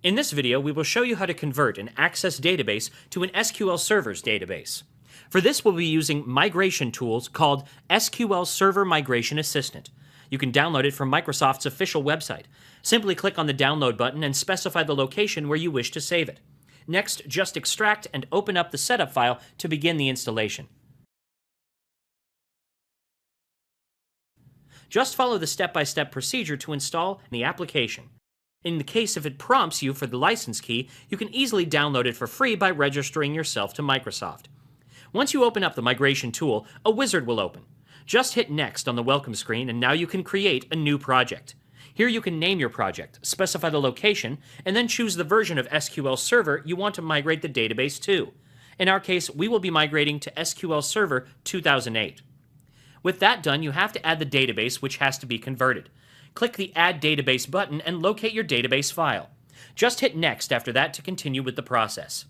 In this video, we will show you how to convert an Access database to an SQL Server's database. For this, we'll be using migration tools called SQL Server Migration Assistant. You can download it from Microsoft's official website. Simply click on the download button and specify the location where you wish to save it. Next, just extract and open up the setup file to begin the installation. Just follow the step-by-step procedure to install the application. In the case if it prompts you for the license key, you can easily download it for free by registering yourself to Microsoft. Once you open up the migration tool, a wizard will open. Just hit Next on the welcome screen and now you can create a new project. Here you can name your project, specify the location, and then choose the version of SQL Server you want to migrate the database to. In our case, we will be migrating to SQL Server 2008. With that done, you have to add the database, which has to be converted. Click the Add Database button and locate your database file. Just hit Next after that to continue with the process.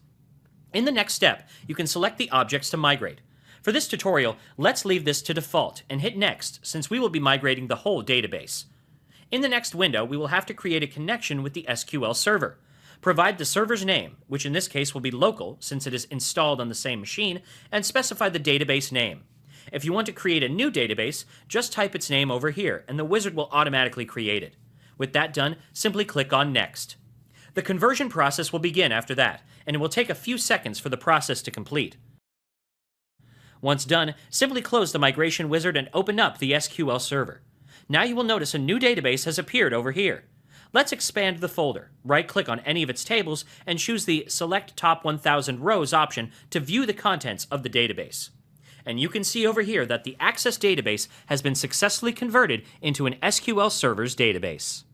In the next step, you can select the objects to migrate. For this tutorial, let's leave this to default and hit Next, since we will be migrating the whole database. In the next window, we will have to create a connection with the SQL Server. Provide the server's name, which in this case will be local since it is installed on the same machine, and specify the database name. If you want to create a new database, just type its name over here, and the wizard will automatically create it. With that done, simply click on Next. The conversion process will begin after that, and it will take a few seconds for the process to complete. Once done, simply close the migration wizard and open up the SQL Server. Now you will notice a new database has appeared over here. Let's expand the folder. Right-click on any of its tables and choose the Select Top 1000 Rows option to view the contents of the database. And you can see over here that the Access database has been successfully converted into an SQL Server's database.